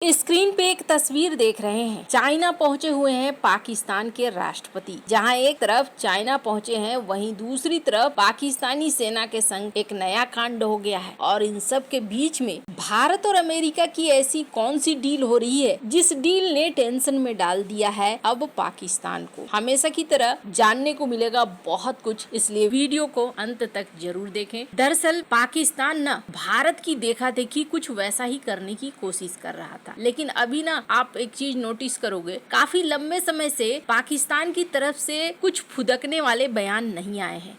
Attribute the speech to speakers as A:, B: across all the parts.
A: Screen पे एक तस्वीर देख रहे हैं। चाइना पहुंचे हुए हैं पाकिस्तान के राष्ट्रपति। जहां एक तरफ चाइना पहुंचे हैं, वहीं दूसरी तरफ पाकिस्तानी सेना के संग एक नया कांड हो गया है। और इन सब के बीच में भारत और अमेरिका की ऐसी कौन सी डील हो रही है जिस डील ने टेंशन में डाल दिया है अब पाकिस्तान को। हमेशा की तरह जानने को मिलेगा बहुत कुछ, इसलिए वीडियो को अंत तक जरूर देखें। दरअसल पाकिस्तान न भारत की देखा देखी कुछ वैसा ही करने की कोशिश कर रहा था, लेकिन अभी ना आप एक चीज नोटिस करोगे, काफी लंबे समय से पाकिस्तान की तरफ से कुछ फुदकने वाले बयान नहीं आए हैं।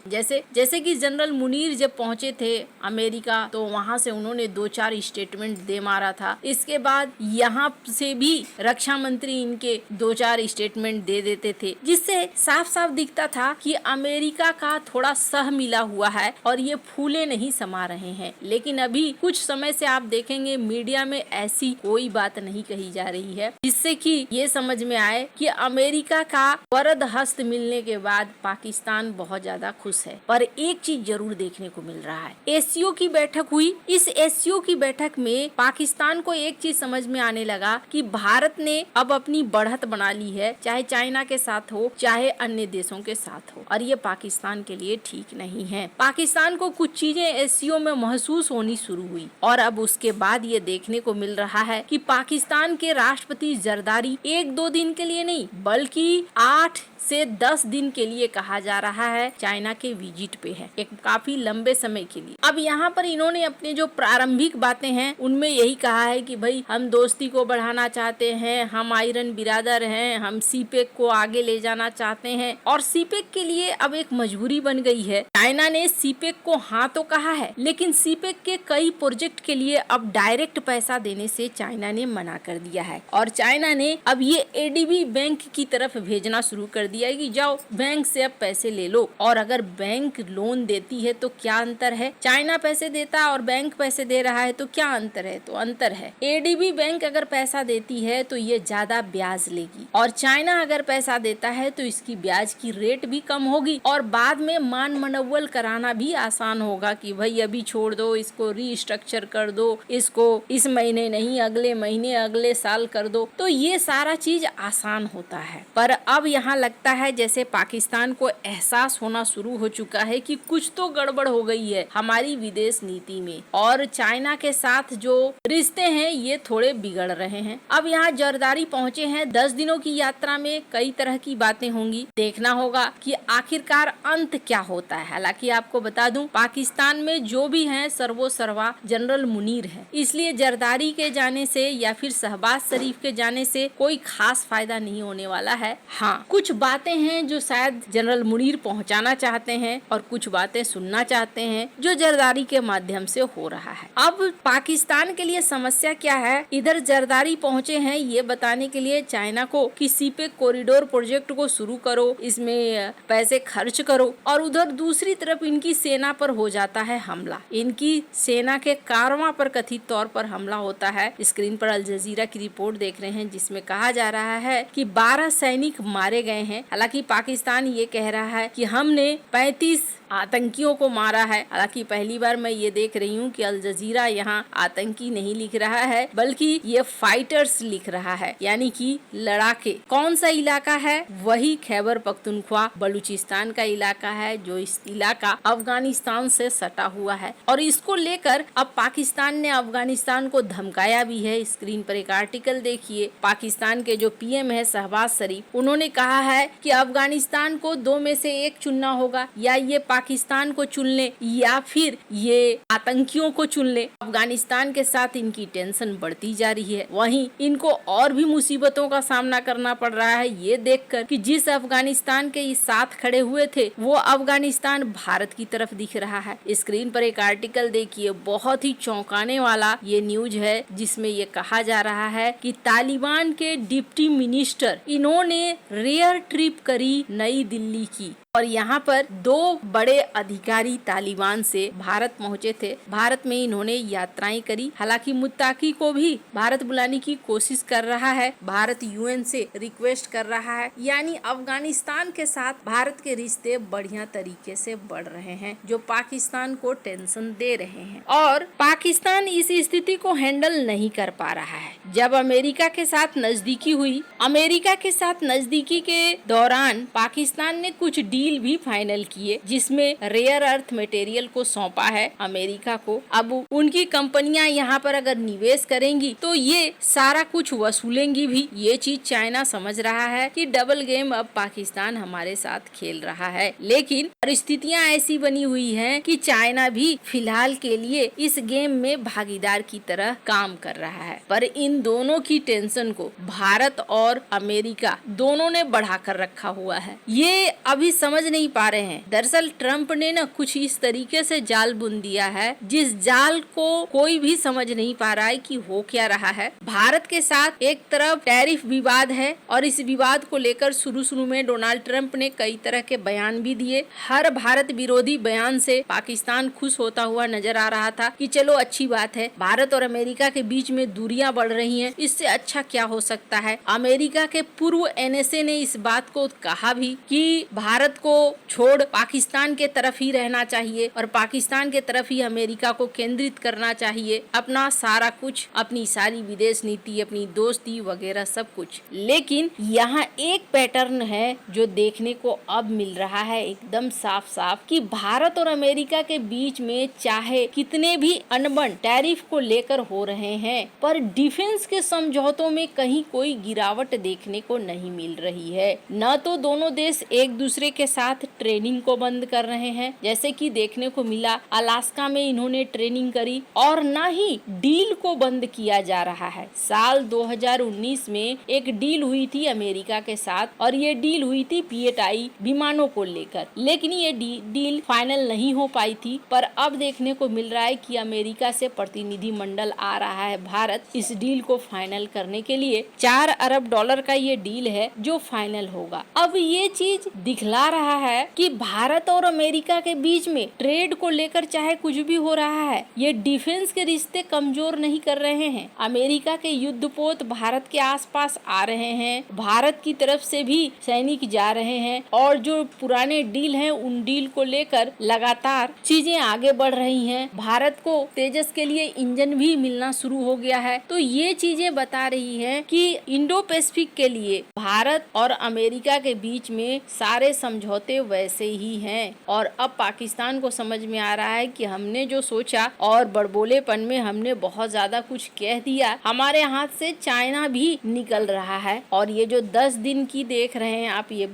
A: जैसे कि जनरल मुनीर जब पहुंचे थे अमेरिका, तो वहां से उन्होंने 2-4 स्टेटमेंट दे मारा था। इसके बाद यहाँ से भी रक्षा मंत्री इनके 2-4 स्टेटमेंट दे देते थे, जिससे साफ साफ दिखता था कि अमेरिका का थोड़ा सह मिला हुआ है और ये फूले नहीं समा रहे हैं। लेकिन अभी कुछ समय से आप देखेंगे मीडिया में ऐसी कोई बात नहीं कही जा रही है, जिससे कि ये समझ में आए कि अमेरिका का वरद हस्त मिलने के बाद पाकिस्तान बहुत ज्यादा खुश है। पर एक चीज जरूर देखने को मिल रहा है, एससीओ की बैठक हुई। इस एससीओ की बैठक में पाकिस्तान को एक चीज समझ में आने लगा कि भारत ने अब अपनी बढ़त बना ली है, चाहे चाइना के साथ हो चाहे अन्य देशों के साथ हो, और ये पाकिस्तान के लिए ठीक नहीं है। पाकिस्तान को कुछ चीजें एससीओ में महसूस होनी शुरू हुई और अब उसके बाद ये देखने को मिल रहा है कि पाकिस्तान के राष्ट्रपति जरदारी 1-2 दिन के लिए नहीं बल्कि 8 से 10 दिन के लिए कहा जा रहा है चाइना के विजिट पे है, एक काफी लंबे समय के लिए। अब यहाँ पर इन्होंने अपने जो प्रारंभिक बातें हैं उनमें यही कहा है कि भाई हम दोस्ती को बढ़ाना चाहते हैं, हम आयरन बिरादर हैं, हम सीपेक को आगे ले जाना चाहते हैं। और सीपेक के लिए अब एक मजबूरी बन गई है। चाइना ने सीपेक को हाँ तो कहा है, लेकिन सीपेक के कई प्रोजेक्ट के लिए अब डायरेक्ट पैसा देने से चाइना ने मना कर दिया है। और चाइना ने अब ये एडीबी बैंक की तरफ भेजना शुरू कर दिया है कि जाओ बैंक से अब पैसे ले लो। और अगर बैंक लोन देती है तो क्या अंतर है, चाइना पैसे देता और बैंक पैसे दे रहा है तो क्या अंतर है? तो अंतर है, एडीबी बैंक अगर पैसा देती है तो ये ज्यादा ब्याज लेगी, और चाइना अगर पैसा देता है तो इसकी ब्याज की रेट भी कम होगी और बाद में मान मनोवल कराना भी आसान होगा कि भाई अभी छोड़ दो, इसको रीस्ट्रक्चर कर दो, इसको इस महीने नहीं अगले महीने अगले साल कर दो। तो ये सारा चीज आसान होता है। पर अब यहाँ लगता है जैसे पाकिस्तान को एहसास होना शुरू हो चुका है कि कुछ तो गड़बड़ हो गई है हमारी विदेश नीति में, और चाइना के साथ जो रिश्ते हैं ये थोड़े बिगड़ रहे हैं। अब यहाँ जरदारी पहुँचे हैं, 10 दिनों की यात्रा में कई तरह की बातें होंगी, देखना होगा कि आखिरकार अंत क्या होता है। हालांकि आपको बता दूं, पाकिस्तान में जो भी है सर्वो सर्वा जनरल मुनीर है, इसलिए जरदारी के जाने से या फिर शहबाज शरीफ के जाने से कोई खास फायदा नहीं होने वाला है। हाँ, कुछ बातें हैं जो शायद जनरल मुनीर पहुंचाना चाहते हैं और कुछ बातें सुनना चाहते हैं जो जरदारी के माध्यम से हो रहा है। अब पाकिस्तान के लिए समस्या क्या है, इधर जरदारी पहुंचे हैं ये बताने के लिए चाइना को कि सीपेक कॉरिडोर प्रोजेक्ट को शुरू करो, इसमें पैसे खर्च करो, और उधर दूसरी तरफ इनकी सेना पर हो जाता है हमला। इनकी सेना के कारवां पर कथित तौर पर हमला होता है। स्क्रीन पर अल जजीरा की रिपोर्ट देख रहे हैं जिसमें कहा जा रहा है कि 12 सैनिक मारे गए हैं। हालांकि पाकिस्तान ये कह रहा है कि हमने 35 आतंकियों को मारा है। हालांकि पहली बार मैं ये देख रही हूँ कि अल जजीरा यहाँ आतंकी नहीं लिख रहा है बल्कि ये फाइटर्स लिख रहा है, यानी कि लड़ाके। कौन सा इलाका है? वही खैबर पख्तूनख्वा बलूचिस्तान का इलाका है, जो इस इलाका अफगानिस्तान से सटा हुआ है। और इसको लेकर अब पाकिस्तान ने अफगानिस्तान को धमकाया भी है। स्क्रीन पर एक आर्टिकल देखिए, पाकिस्तान के जो पीएम है शहबाज शरीफ, उन्होंने कहा है कि अफगानिस्तान को 2 में से 1 चुनना होगा, या ये पाकिस्तान को चुन ले या फिर ये आतंकियों को चुन ले। अफगानिस्तान के साथ इनकी टेंशन बढ़ती जा रही है, वहीं इनको और भी मुसीबतों का सामना करना पड़ रहा है ये देखकर कि जिस अफगानिस्तान के साथ खड़े हुए थे वो अफगानिस्तान भारत की तरफ दिख रहा है। स्क्रीन पर एक आर्टिकल देखिए, बहुत ही चौंकाने वाला ये न्यूज है, जिसमें ये कहा जा रहा है कि तालिबान के डिप्टी मिनिस्टर इन्होंने रेयर ट्रिप करी नई दिल्ली की, और यहाँ पर 2 बड़े अधिकारी तालिबान से भारत पहुँचे थे। भारत में इन्होंने यात्राएं करी। हालांकि मुत्ताकी को भी भारत बुलाने की कोशिश कर रहा है, भारत यूएन से रिक्वेस्ट कर रहा है, यानी अफगानिस्तान के साथ भारत के रिश्ते बढ़िया तरीके से बढ़ रहे हैं, जो पाकिस्तान को टेंशन दे रहे हैं। और पाकिस्तान इस स्थिति को हैंडल नहीं कर पा रहा है। जब अमेरिका के साथ नजदीकी हुई। अमेरिका के साथ नजदीकी के दौरान पाकिस्तान ने कुछ डील भी फाइनल किए, जिसमें रेयर अर्थ मटेरियल को सौंपा है अमेरिका को। अब उनकी कंपनियां यहाँ पर अगर निवेश करेंगी तो ये सारा कुछ वसूलेंगी भी। ये चीज चाइना समझ रहा है कि डबल गेम अब पाकिस्तान हमारे साथ खेल रहा है, लेकिन परिस्थितियां ऐसी बनी हुई हैं कि चाइना भी फिलहाल के लिए इस गेम में भागीदार की तरह काम कर रहा है। पर इन दोनों की टेंशन को भारत और अमेरिका दोनों ने बढ़ा कर रखा हुआ है। ये अभी समझ नहीं पा रहे हैं। दरअसल ट्रम्प ने ना कुछ इस तरीके से जाल बुन दिया है, जिस जाल को कोई भी समझ नहीं पा रहा है कि हो क्या रहा है। भारत के साथ एक तरफ टैरिफ विवाद है और इस विवाद को लेकर शुरू में डोनाल्ड ट्रंप ने कई तरह के बयान भी दिए। हर भारत विरोधी बयान से पाकिस्तान खुश होता हुआ नजर आ रहा था कि चलो अच्छी बात है, भारत और अमेरिका के बीच में दूरियां बढ़ रही हैं, इससे अच्छा क्या हो सकता है। अमेरिका के पूर्व एनएसए ने इस बात को कहा भी कि भारत को छोड़ पाकिस्तान के तरफ ही रहना चाहिए और पाकिस्तान के तरफ ही अमेरिका को केंद्रित करना चाहिए, अपना सारा कुछ, अपनी सारी विदेश नीति, अपनी दोस्ती वगैरह सब कुछ। लेकिन यहाँ एक पैटर्न है जो देखने को अब मिल रहा है एकदम साफ साफ कि भारत और अमेरिका के बीच में चाहे कितने भी अनबन टैरिफ को लेकर हो रहे हैं, पर डिफेंस के समझौतों में कहीं कोई गिरावट देखने को नहीं मिल रही है। न तो दोनों देश एक दूसरे के साथ ट्रेनिंग को बंद कर रहे हैं, जैसे कि देखने को मिला अलास्का में इन्होंने ट्रेनिंग करी, और न ही डील को बंद किया जा रहा है। साल 2019 में एक डील हुई थी अमेरिका के साथ और ये डील हुई थी पीएटआई विमानों को लेकर, लेकिन ये डील फाइनल नहीं हो पाई थी। पर अब देखने को मिल रहा है कि अमेरिका से प्रतिनिधि मंडल आ रहा है भारत इस डील को फाइनल करने के लिए। 4 अरब डॉलर का ये डील है जो फाइनल होगा। अब ये चीज दिखला रहा है कि भारत और अमेरिका के बीच में ट्रेड को लेकर चाहे कुछ भी हो रहा है, ये डिफेंस के रिश्ते कमजोर नहीं कर रहे हैं। अमेरिका के युद्धपोत भारत के आसपास आ रहे हैं, भारत की तरफ से भी सैनिक जा रहे हैं और जो पुराने डील हैं उन डील को लेकर लगातार चीजें आगे बढ़ रही हैं। भारत को तेजस के लिए इंजन भी मिलना शुरू हो गया है। तो ये चीजें बता रही हैं कि इंडो पैसिफिक के लिए भारत और अमेरिका के बीच में सारे समझौते वैसे ही हैं और अब पाकिस्तान को समझ में आ रहा है कि हमने जो सोचा और बड़बोलेपन में हमने बहुत ज्यादा कुछ कह दिया, हमारे हाथ से चाइना भी निकल रहा है। और ये जो 10 दिन की देख रहे हैं आप ये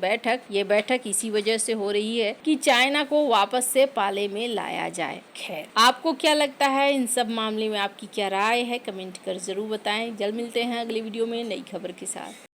A: बैठक इसी वजह से हो रही है कि चाइना को वापस से पाले में लाया जाए। खैर, आपको क्या लगता है इन सब मामले में, आपकी क्या राय है, कमेंट कर जरूर बताएं। जल्द मिलते हैं अगली वीडियो में नई खबर के साथ।